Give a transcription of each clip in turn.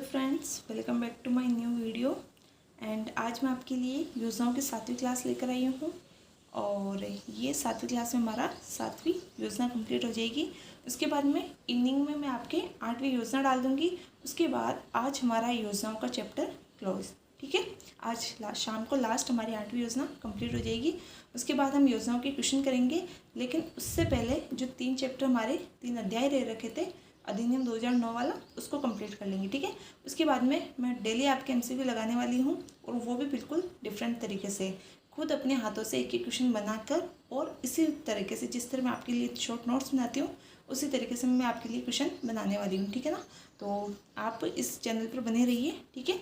Hello friends, welcome back to my new video. And आज मैं आपके लिए योजनाओं की 7वीं क्लास लेकर आई हूँ। और ये 7वीं क्लास में हमारा 7वीं योजना कंप्लीट हो जाएगी। उसके बाद में इवनिंग में मैं आपके 8वीं योजना डाल दूँगी। उसके बाद आज हमारा योजनाओं का चैप्टर क्लोज। ठीक है, आज शाम को लास्ट हमारी 8वीं योजना कंप्लीट हो जाएगी। उसके बाद हम योजनाओं के क्वेश्चन करेंगे, लेकिन उससे पहले जो 3 चैप्टर हमारे 3 अध्याय रह रखे थे अधिनियम 2009 वाला, उसको कंप्लीट कर लेंगे। ठीक है, उसके बाद में मैं डेली आपके एमसीक्यू लगाने वाली हूँ, और वो भी बिल्कुल डिफरेंट तरीके से, खुद अपने हाथों से एक एक क्वेश्चन बनाकर, और इसी तरीके से जिस तरह मैं आपके लिए शॉर्ट नोट्स बनाती हूँ उसी तरीके से मैं आपके लिए क्वेश्चन बनाने वाली हूँ। ठीक है ना, तो आप इस चैनल पर बने रहिए। ठीक है,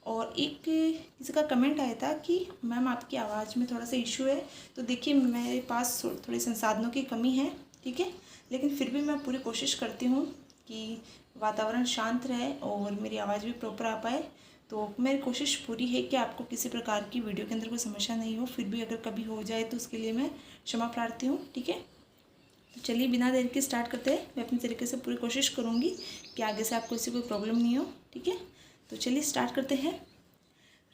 और एक किसी का कमेंट आया था कि मैम आपकी आवाज़ में थोड़ा सा इशू है। तो देखिए, मेरे पास थोड़े संसाधनों की कमी है। ठीक है, लेकिन फिर भी मैं पूरी कोशिश करती हूँ कि वातावरण शांत रहे और मेरी आवाज़ भी प्रॉपर आ पाए। तो मेरी कोशिश पूरी है कि आपको किसी प्रकार की वीडियो के अंदर कोई समस्या नहीं हो। फिर भी अगर कभी हो जाए तो उसके लिए मैं क्षमा प्रार्थी हूँ। ठीक है, तो चलिए बिना देर के स्टार्ट करते हैं। मैं अपनी तरीके से पूरी कोशिश करूँगी कि आगे से आपको इससे कोई प्रॉब्लम नहीं हो। ठीक है, तो चलिए स्टार्ट करते हैं।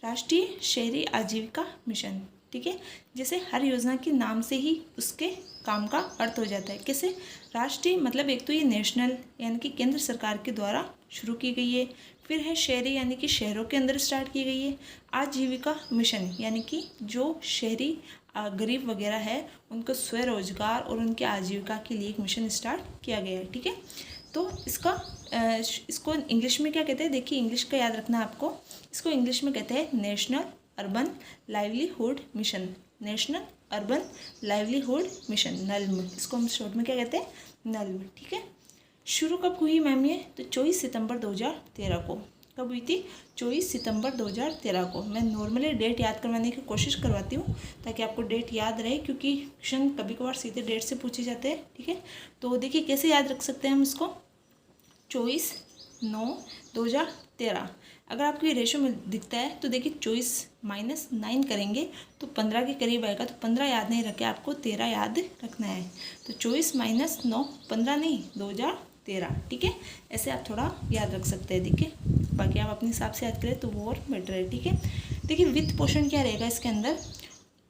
राष्ट्रीय शहरी आजीविका मिशन। ठीक है, जैसे हर योजना के नाम से ही उसके काम का अर्थ हो जाता है। कैसे? राष्ट्रीय मतलब एक तो ये नेशनल यानी कि केंद्र सरकार के द्वारा शुरू की गई है। फिर है शहरी यानी कि शहरों के अंदर स्टार्ट की गई है। आजीविका मिशन यानी कि जो शहरी गरीब वगैरह है उनको स्वरोजगार और उनके आजीविका के लिए एक मिशन स्टार्ट किया गया है। ठीक है, तो इसको इंग्लिश में क्या कहते हैं? देखिए, इंग्लिश का याद रखना आपको। इसको इंग्लिश में कहते हैं national urban livelihood mission. National urban livelihood mission, NULM. इसको हम शॉर्ट में क्या कहते हैं? नल्म। ठीक है, शुरू कब हुई मैम ये? तो 24 सितंबर 2013 को। कब हुई थी? 24 सितंबर 2013 को। मैं नॉर्मली डेट याद करवाने की कोशिश करवाती हूँ ताकि आपको डेट याद रहे, क्योंकि क्वेश्चन कभी कभार सीधे डेट से पूछे जाते हैं। ठीक है, तो देखिए कैसे याद रख सकते हैं हम इसको। 24/9/2013। अगर आपको ये रेशो में दिखता है तो देखिए 24 - 9 करेंगे तो 15 के करीब आएगा। तो 15 याद नहीं रखे, आपको 13 याद रखना है। तो 24 - 9, 15 नहीं, 2013। ठीक है, ऐसे आप थोड़ा याद रख सकते हैं। देखिए, बाकी आप अपने हिसाब से याद करें तो वो और बेटर है। ठीक है, देखिए वित्त पोषण क्या रहेगा इसके अंदर?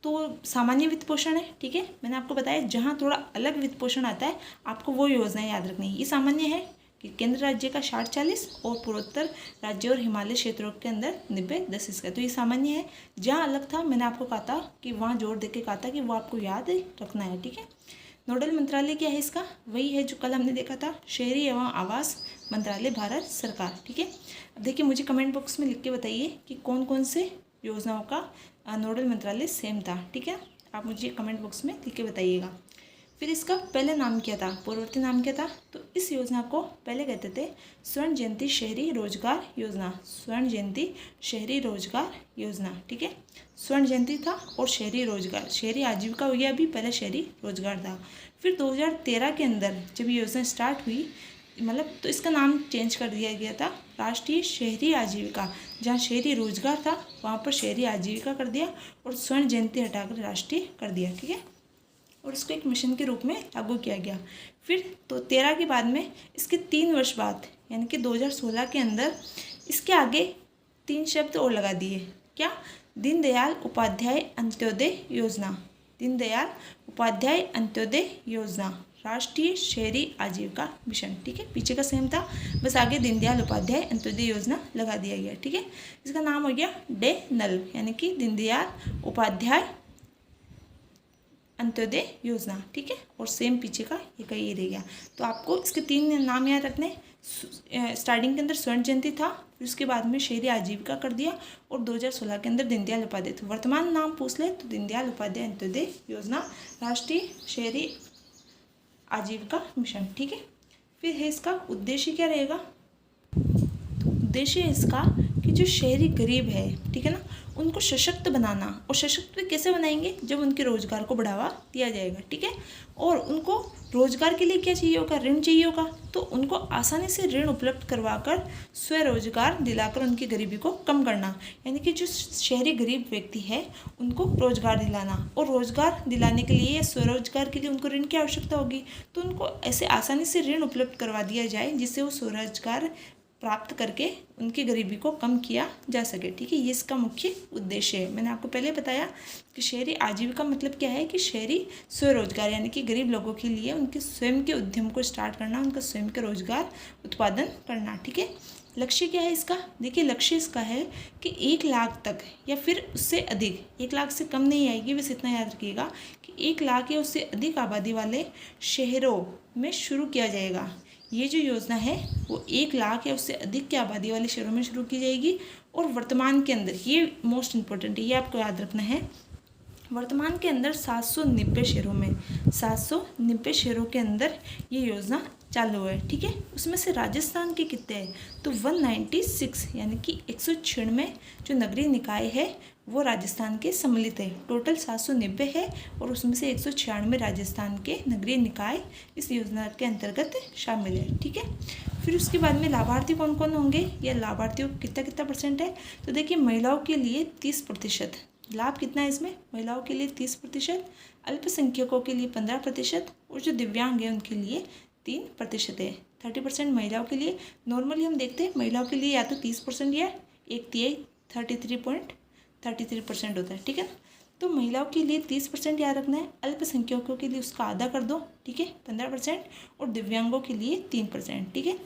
तो सामान्य वित्त पोषण है। ठीक है, मैंने आपको बताया जहाँ थोड़ा अलग वित्त पोषण आता है आपको वो योजनाएं याद रखनी है। ये सामान्य है कि केंद्र राज्य का 60-40 और पूर्वोत्तर राज्य और हिमालय क्षेत्रों के अंदर 90-10 इसका। तो ये सामान्य है। जहाँ अलग था मैंने आपको कहा था कि वहाँ जोर देके कहा था कि वो आपको याद रखना है। ठीक है, नोडल मंत्रालय क्या है इसका? वही है जो कल हमने देखा था, शहरी एवं आवास मंत्रालय, भारत सरकार। ठीक है, अब देखिए मुझे कमेंट बॉक्स में लिख के बताइए कि कौन कौन से योजनाओं का नोडल मंत्रालय सेम था। ठीक है, आप मुझे कमेंट बॉक्स में लिख के बताइएगा। फिर इसका पहले नाम क्या था? पूर्ववर्ती नाम क्या था? तो इस योजना को पहले कहते थे स्वर्ण जयंती शहरी रोजगार योजना। स्वर्ण जयंती शहरी रोजगार योजना। ठीक है, स्वर्ण जयंती था और शहरी रोजगार, शहरी आजीविका हो गया, अभी पहले शहरी रोजगार था। फिर 2013 के अंदर जब ये योजना स्टार्ट हुई, मतलब तो इसका नाम चेंज कर दिया गया था राष्ट्रीय शहरी आजीविका। जहाँ शहरी रोजगार था वहाँ पर शहरी आजीविका कर दिया, और स्वर्ण जयंती हटाकर राष्ट्रीय कर दिया। ठीक है, और इसको एक मिशन के रूप में लागू किया गया। फिर तो 13 के बाद में इसके 3 वर्ष बाद यानी कि 2016 के अंदर इसके आगे 3 शब्द और लगा दिए। क्या? दीनदयाल उपाध्याय अंत्योदय योजना। दीनदयाल उपाध्याय अंत्योदय योजना, राष्ट्रीय शहरी आजीविका मिशन। ठीक है, पीछे का सेम था, बस आगे दीनदयाल उपाध्याय अंत्योदय योजना लगा दिया गया। ठीक है, इसका नाम हो गया डे नल यानी कि दीनदयाल उपाध्याय अंत्योदय योजना। ठीक है, और सेम पीछे का ये रह गया। तो आपको इसके 3 नाम याद रखने। स्टार्टिंग के अंदर स्वर्ण जयंती था, फिर उसके बाद में शहरी आजीविका कर दिया, और 2016 के अंदर दीनदयाल उपाध्याय। तो वर्तमान नाम पूछ ले तो दीनदयाल उपाध्याय अंत्योदय योजना, राष्ट्रीय शहरी आजीविका मिशन। ठीक है, फिर है इसका उद्देश्य क्या रहेगा? तो उद्देश्य है इसका कि जो शहरी गरीब है, ठीक है ना, उनको सशक्त बनाना। और सशक्त भी कैसे बनाएंगे? जब उनके रोजगार को बढ़ावा दिया जाएगा। ठीक है, और उनको रोजगार के लिए क्या चाहिए होगा? ऋण चाहिए होगा। तो उनको आसानी से ऋण उपलब्ध करवाकर स्वरोजगार दिलाकर उनकी गरीबी को कम करना, यानी कि जो शहरी गरीब व्यक्ति है उनको रोजगार दिलाना। और रोजगार दिलाने के लिए या स्वरोजगार के लिए उनको ऋण की आवश्यकता होगी, तो उनको ऐसे आसानी से ऋण उपलब्ध करवा दिया जाए जिससे वो स्वरोजगार प्राप्त करके उनकी गरीबी को कम किया जा सके। ठीक है, ये इसका मुख्य उद्देश्य है। मैंने आपको पहले बताया कि शहरी आजीविका मतलब क्या है कि शहरी स्वरोजगार, यानी कि गरीब लोगों के लिए उनके स्वयं के उद्यम को स्टार्ट करना, उनका स्वयं के रोजगार उत्पादन करना। ठीक है, लक्ष्य क्या है इसका? देखिए, लक्ष्य इसका है कि 1 लाख तक या फिर उससे अधिक, 1 लाख से कम नहीं आएगी, बस इतना याद रखिएगा कि 1 लाख या उससे अधिक आबादी वाले शहरों में शुरू किया जाएगा। ये जो योजना है वो 1 लाख या उससे अधिक की आबादी वाले शहरों में शुरू की जाएगी। और वर्तमान के अंदर, ये मोस्ट इम्पोर्टेंट है, ये आपको याद रखना है, वर्तमान के अंदर 790 शहरों में, 790 शहरों के अंदर ये योजना चालू है। ठीक है, उसमें से राजस्थान के कितने हैं? तो 196, यानी कि 196 जो नगरीय निकाय है वो राजस्थान के सम्मिलित है। टोटल 790 है और उसमें से 196 राजस्थान के नगरीय निकाय इस योजना के अंतर्गत शामिल है। ठीक है, फिर उसके बाद में लाभार्थी कौन कौन होंगे या लाभार्थियों को कितना परसेंट है? तो देखिए, महिलाओं के लिए 30%, लाभ कितना है इसमें? महिलाओं के लिए 30%, अल्पसंख्यकों के लिए 15% और जो दिव्यांग है उनके लिए 3% है। 30% महिलाओं के लिए। नॉर्मली हम देखते हैं महिलाओं के लिए या तो 30% या 1/3 33% होता है। ठीक है, तो महिलाओं के लिए 30% याद रखना है, अल्पसंख्यकों के लिए उसका आधा कर दो। ठीक है, 15% और दिव्यांगों के लिए 3%। ठीक है,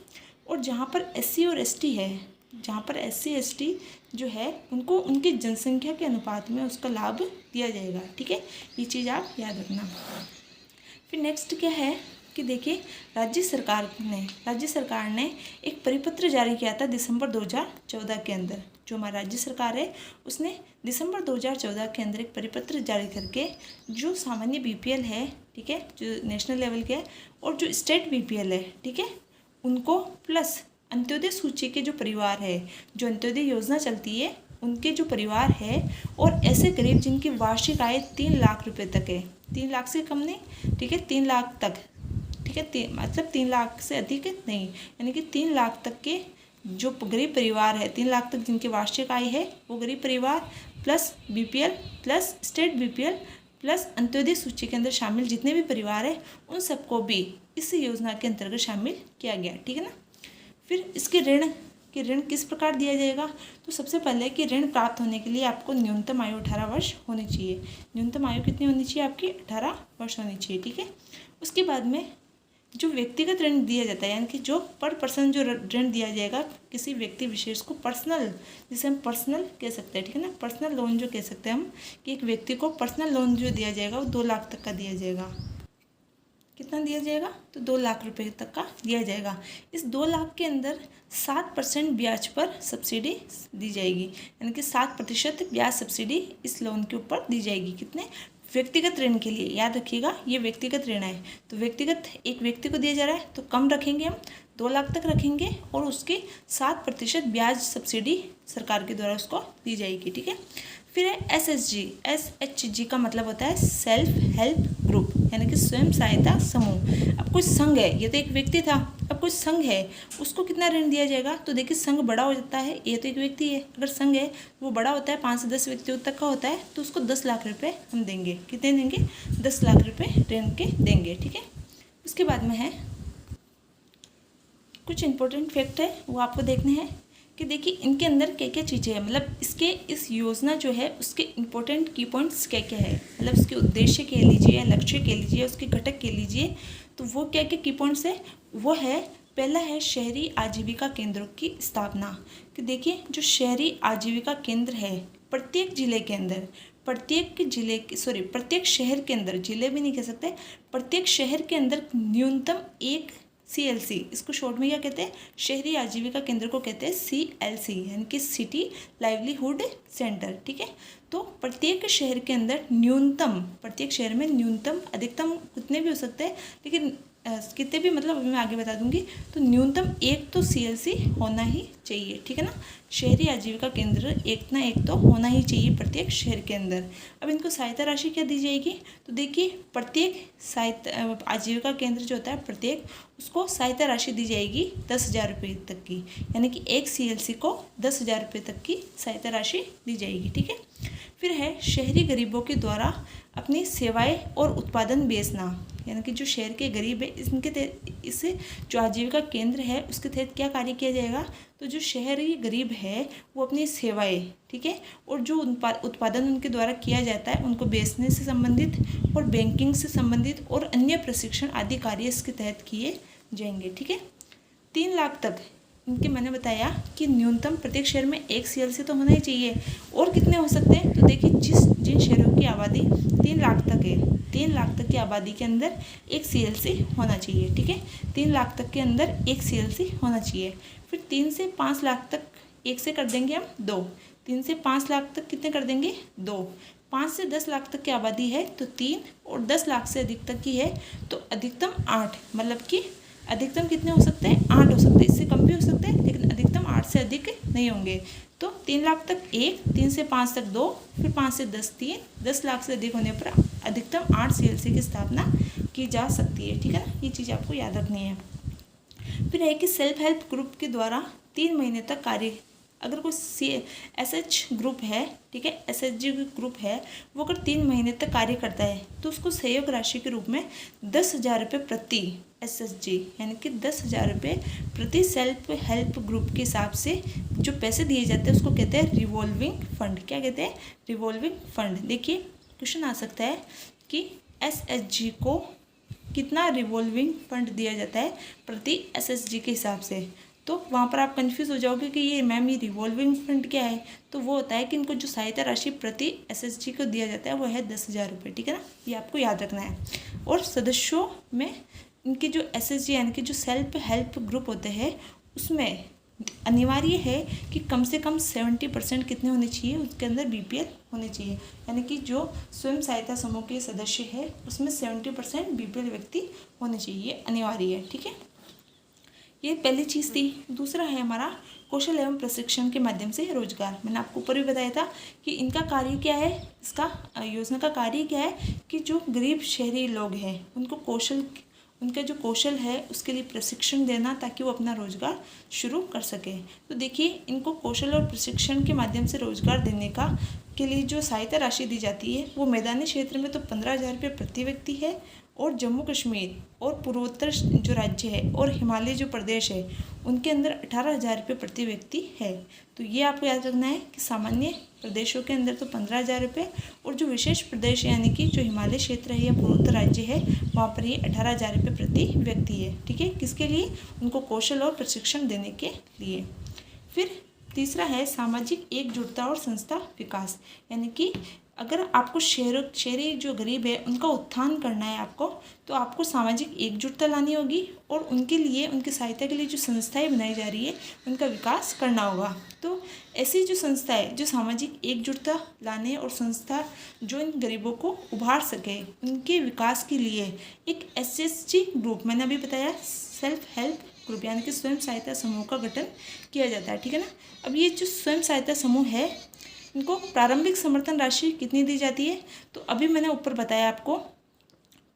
और जहाँ पर SC और ST है, जहाँ पर SC ST जो है उनको उनकी जनसंख्या के अनुपात में उसका लाभ दिया जाएगा। ठीक है, ये चीज़ आप याद रखना। फिर नेक्स्ट क्या है कि देखिए, राज्य सरकार ने एक परिपत्र जारी किया था दिसंबर 2014 के अंदर। जो हमारा राज्य सरकार है उसने दिसंबर 2014 के अंदर एक परिपत्र जारी करके जो सामान्य BPL है, ठीक है, जो नेशनल लेवल के है, और जो स्टेट BPL है, ठीक है, उनको प्लस अंत्योदय सूची के जो परिवार है, जो अंत्योदय योजना चलती है उनके जो परिवार है, और ऐसे गरीब जिनकी वार्षिक आय 3 लाख रुपए तक है, 3 लाख से कम नहीं, ठीक है, 3 लाख तक, ठीक है, मतलब 3 लाख से अधिक नहीं, यानी कि 3 लाख तक के जो गरीब परिवार है, 3 लाख तक जिनकी वार्षिक आय है वो गरीब परिवार plus BPL plus state BPL plus Antyodaya सूची के अंदर शामिल जितने भी परिवार है उन सबको भी इस योजना के अंतर्गत शामिल किया गया। ठीक है ना। फिर इसके ऋण किस प्रकार दिया जाएगा? तो सबसे पहले कि ऋण प्राप्त होने के लिए आपको न्यूनतम आयु 18 वर्ष होनी चाहिए। न्यूनतम आयु कितनी होनी चाहिए? आपकी 18 वर्ष होनी चाहिए। ठीक है, उसके बाद में जो व्यक्तिगत ऋण दिया जाता है, यानी कि जो पर पर्सन जो ऋण दिया जाएगा किसी व्यक्ति विशेष को, पर्सनल, जिसे हम पर्सनल कह सकते हैं, ठीक है ना, पर्सनल लोन जो कह सकते हैं हम, कि एक व्यक्ति को पर्सनल लोन जो दिया जाएगा वो 2 लाख तक का दिया जाएगा। कितना दिया जाएगा? तो 2 लाख रुपए तक का दिया जाएगा। इस 2 लाख के अंदर 7% ब्याज पर सब्सिडी दी जाएगी, यानी कि 7% ब्याज सब्सिडी इस लोन के ऊपर दी जाएगी। कितने? व्यक्तिगत ऋण के लिए। याद रखिएगा, ये व्यक्तिगत ऋण है, तो व्यक्तिगत एक व्यक्ति को दिया जा रहा है तो कम रखेंगे हम, 2 लाख तक रखेंगे, और उसकी 7% ब्याज सब्सिडी सरकार के द्वारा उसको दी जाएगी। ठीक है, फिर है SHG का मतलब होता है सेल्फ हेल्प ग्रुप, यानी कि स्वयं सहायता समूह। अब कुछ संघ है, ये तो एक व्यक्ति था, अब कुछ संघ है, उसको कितना ऋण दिया जाएगा? तो देखिए, संघ बड़ा हो जाता है, ये तो एक व्यक्ति है, अगर संघ है वो बड़ा होता है, 5 से 10 व्यक्तियों तक का होता है, तो उसको 10 लाख रुपए हम देंगे। कितने देंगे? 10 लाख रुपए ऋण के देंगे। ठीक है, उसके बाद में है कुछ इंपॉर्टेंट फैक्ट है वो आपको देखने हैं कि देखिए इनके अंदर क्या क्या चीज़ें हैं, मतलब इसके इस योजना जो है उसके इंपॉर्टेंट की पॉइंट्स क्या क्या है, मतलब उसके उद्देश्य कह लीजिए, लक्ष्य कह लीजिए, उसके घटक कह लीजिए, तो वो क्या क्या की पॉइंट्स है वो है, पहला है शहरी आजीविका केंद्रों की स्थापना। कि देखिए, जो शहरी आजीविका केंद्र है प्रत्येक जिले के अंदर, प्रत्येक शहर के अंदर, जिले भी नहीं कह सकते, प्रत्येक शहर के अंदर न्यूनतम एक CLC, इसको शॉर्ट में क्या कहते हैं? शहरी आजीविका केंद्र को कहते हैं CLC, यानी कि सिटी लाइवलीहुड सेंटर। ठीक है, तो प्रत्येक शहर के अंदर न्यूनतम, प्रत्येक शहर में न्यूनतम, अधिकतम कितने भी हो सकते हैं, लेकिन कितने भी मतलब अभी मैं आगे बता दूंगी, तो न्यूनतम एक तो CLC होना ही चाहिए। ठीक है ना, शहरी आजीविका केंद्र एक ना एक तो होना ही चाहिए प्रत्येक शहर के अंदर। अब इनको सहायता राशि क्या दी जाएगी? तो देखिए, प्रत्येक सहायता आजीविका केंद्र जो होता है प्रत्येक, उसको सहायता राशि दी जाएगी 10,000 रुपये तक की, यानी कि एक CLC को 10,000 रुपये तक की सहायता राशि दी जाएगी। ठीक है, फिर है शहरी गरीबों के द्वारा अपनी सेवाएं और उत्पादन बेचना। यानी कि जो शहर के गरीब है इनके तहत, इससे जो आजीविका केंद्र है उसके तहत क्या कार्य किया जाएगा, तो जो शहरी गरीब है वो अपनी सेवाएं, ठीक है, और जो उत्पादन उनके द्वारा किया जाता है उनको बेचने से संबंधित और बैंकिंग से संबंधित और अन्य प्रशिक्षण आदि कार्य इसके तहत किए जाएंगे, ठीक है। 3 लाख तक इनके मैंने बताया कि न्यूनतम प्रत्येक शहर में 1 CLC तो होना ही चाहिए। और कितने हो सकते हैं, तो देखिए जिन शहरों की आबादी 3 लाख तक है, 3 लाख तक की आबादी के अंदर 1 CLC होना चाहिए, ठीक है। 3 लाख तक के अंदर 1 CLC होना चाहिए। फिर 3 से 5 लाख तक 1 से कर देंगे हम 2, 3 से 5 लाख तक कितने कर देंगे 2, 5 से 10 लाख तक की आबादी है तो 3, और 10 लाख से अधिक तक की है तो अधिकतम 8, मतलब कि अधिकतम कितने हो सकते हैं 8 हो सकते हैं, इससे कम भी हो सकते हैं लेकिन अधिकतम 8 से अधिक नहीं होंगे। तो 3 लाख तक 1, 3 से 5 तक 2, फिर 5 से 10 3, 10 लाख से अधिक होने पर अधिकतम 8 CLC की स्थापना की जा सकती है, ठीक है ना। ये चीज़ आपको याद रखनी है। फिर है कि सेल्फ हेल्प ग्रुप के द्वारा 3 महीने तक कार्य, अगर कोई SH ग्रुप है, ठीक है, SHG ग्रुप है, वो अगर 3 महीने तक कार्य करता है तो उसको सहयोग राशि के रूप में 10,000 रुपये प्रति SHG, यानी कि 10,000 रुपये प्रति सेल्फ हेल्प ग्रुप के हिसाब से जो पैसे दिए जाते हैं उसको कहते हैं रिवॉल्विंग फंड। क्या कहते हैं, रिवॉल्विंग फंड। देखिए क्वेश्चन आ सकता है कि SHG को कितना रिवॉल्विंग फंड दिया जाता है प्रति SHG के हिसाब से, तो वहाँ पर आप कंफ्यूज हो जाओगे कि ये मैम ये रिवॉल्विंग फंड क्या है। तो वो होता है कि इनको जो सहायता राशि प्रति SHG को दिया जाता है वो है 10,000 रुपये, ठीक है ना, ये आपको याद रखना है। और सदस्यों में इनके जो SHG यानी कि जो सेल्फ हेल्प ग्रुप होते हैं उसमें अनिवार्य है कि कम से कम 70% कितने होने चाहिए, उसके अंदर BPL होने चाहिए, यानी कि जो स्वयं सहायता समूह के सदस्य है उसमें 70% BPL व्यक्ति होने चाहिए, अनिवार्य है, ठीक है। ये पहली चीज़ थी। दूसरा है हमारा कौशल एवं प्रशिक्षण के माध्यम से रोजगार। मैंने आपको ऊपर भी बताया था कि इनका कार्य क्या है, इसका योजना का कार्य क्या है कि जो गरीब शहरी लोग हैं उनको उनका जो कौशल है उसके लिए प्रशिक्षण देना ताकि वो अपना रोजगार शुरू कर सकें। तो देखिए इनको कौशल और प्रशिक्षण के माध्यम से रोजगार देने के लिए जो सहायता राशि दी जाती है वो मैदानी क्षेत्र में तो 15,000 रुपये प्रति व्यक्ति है, और जम्मू कश्मीर और पूर्वोत्तर जो राज्य है और हिमालय जो प्रदेश है उनके अंदर 18,000 रुपये प्रति व्यक्ति है। तो ये आपको याद रखना है कि सामान्य प्रदेशों के अंदर तो 15,000 रुपये, और जो विशेष प्रदेश यानी कि जो हिमालय क्षेत्र है या पूर्वोत्तर राज्य है वहाँ पर ये 18,000 रुपये प्रति व्यक्ति है, ठीक है। किसके लिए, उनको कौशल और प्रशिक्षण देने के लिए। फिर तीसरा है सामाजिक एकजुटता और संस्था विकास, यानी कि अगर आपको शहरी जो गरीब है उनका उत्थान करना है तो आपको सामाजिक एकजुटता लानी होगी, और उनके लिए उनकी सहायता के लिए जो संस्थाएं बनाई जा रही है उनका विकास करना होगा। तो ऐसी जो संस्था है जो सामाजिक एकजुटता लाने और संस्था जो इन गरीबों को उभार सके उनके विकास के लिए एक SHG ग्रुप, मैंने अभी बताया सेल्फ हेल्प ग्रुप यानी कि स्वयं सहायता समूह का गठन किया जाता है, ठीक है ना। अब ये जो स्वयं सहायता समूह है इनको प्रारंभिक समर्थन राशि कितनी दी जाती है, तो अभी मैंने ऊपर बताया आपको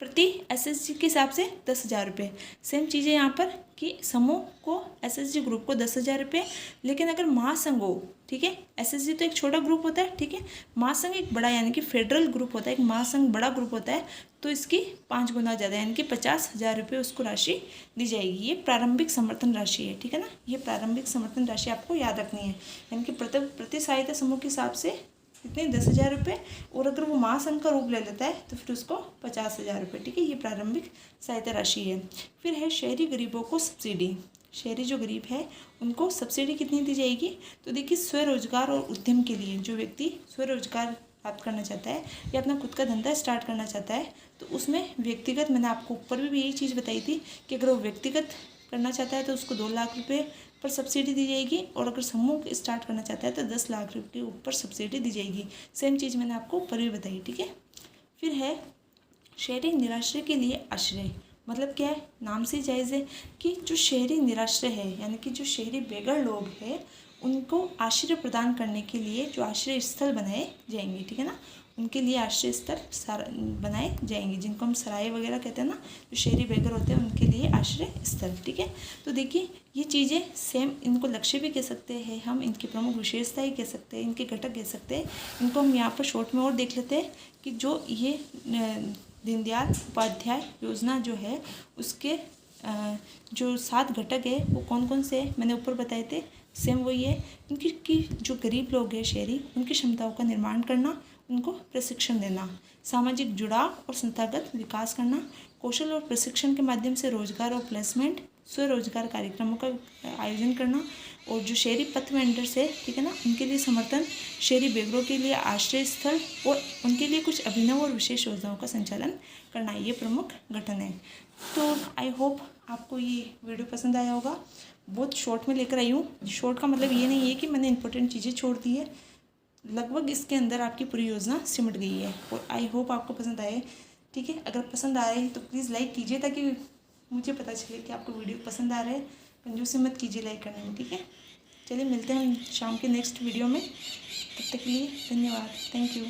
प्रति SHG के हिसाब से 10,000 रुपये। सेम चीज़ है यहाँ पर कि समूह को SHG ग्रुप को 10,000 रुपये, लेकिन अगर महासंघ हो, ठीक है, SHG तो एक छोटा ग्रुप होता है, ठीक है, महासंघ एक बड़ा यानी कि फेडरल ग्रुप होता है, एक महासंघ बड़ा ग्रुप होता है, तो इसकी 5 गुना ज़्यादा यानी कि 50,000 रुपये उसको राशि दी जाएगी। ये प्रारंभिक समर्थन राशि है, ठीक है ना, ये प्रारंभिक समर्थन राशि आपको याद रखनी है, यानी कि प्रति सहायता समूह के हिसाब से कितने 10,000 रुपये, और अगर वो महासंघ का रूप ले लेता है तो फिर उसको 50,000 रुपये, ठीक है, ये प्रारंभिक सहायता राशि है। फिर है शहरी गरीबों को सब्सिडी, शहरी जो गरीब है उनको सब्सिडी कितनी दी जाएगी, तो देखिए स्वरोजगार और उद्यम के लिए जो व्यक्ति स्वरोजगार प्राप्त करना चाहता है या अपना खुद का धंधा स्टार्ट करना चाहता है तो उसमें व्यक्तिगत, मैंने आपको ऊपर भी यही चीज़ बताई थी कि अगर वो व्यक्तिगत करना चाहता है तो उसको 2 लाख रुपये पर सब्सिडी दी जाएगी, और अगर समूह स्टार्ट करना चाहता है तो 10 लाख रुपये के ऊपर सब्सिडी दी जाएगी। सेम चीज़ मैंने आपको ऊपर भी बताई, ठीक है। फिर है शहरी निराश्रय के लिए आश्रय, मतलब क्या है, नाम से जायज़ है कि जो शहरी निराश्रय है यानी कि जो शहरी बेघर लोग हैं उनको आश्रय प्रदान करने के लिए जो आश्रय स्थल बनाए जाएंगे, ठीक है ना, उनके लिए आश्रय स्थल बनाए जाएंगे, जिनको हम सराय वगैरह कहते हैं ना, जो शहरी बेघर होते हैं उनके लिए आश्रय स्थल, ठीक है। तो देखिए ये चीज़ें सेम, इनको लक्ष्य भी कह सकते हैं हम, इनकी प्रमुख विशेषताएं कह सकते हैं, इनके घटक कह सकते हैं। इनको हम यहाँ पर शॉर्ट में और देख लेते हैं कि जो ये दीनदयाल उपाध्याय योजना जो है उसके जो 7 घटक है वो कौन कौन से मैंने ऊपर बताए थे, सेम वही है। इनकी जो गरीब लोग हैं शहरी, उनकी क्षमताओं का निर्माण करना, उनको प्रशिक्षण देना, सामाजिक जुड़ाव और संस्थागत विकास करना, कौशल और प्रशिक्षण के माध्यम से रोजगार और प्लेसमेंट, स्वरोजगार कार्यक्रमों का आयोजन करना, और जो शहरी पथ वेंडर्स है, ठीक है ना, उनके लिए समर्थन, शहरी बेघरों के लिए आश्रय स्थल और उनके लिए कुछ अभिनव और विशेष योजनाओं का संचालन करना, ये प्रमुख गठन है। तो आई होप आपको ये वीडियो पसंद आया होगा। बहुत शॉर्ट में लेकर आई हूँ। शॉर्ट का मतलब ये नहीं है कि मैंने इंपॉर्टेंट चीज़ें छोड़ दी है, लगभग इसके अंदर आपकी पूरी योजना सिमट गई है। और आई होप आपको पसंद आए, ठीक है। अगर पसंद आ रहे हैं तो प्लीज़ लाइक कीजिए ताकि मुझे पता चले कि आपको वीडियो पसंद आ रहा है। कंजूसी मत कीजिए लाइक करने में, ठीक है। चलिए मिलते हैं शाम के नेक्स्ट वीडियो में, तब तक के लिए धन्यवाद, थैंक यू।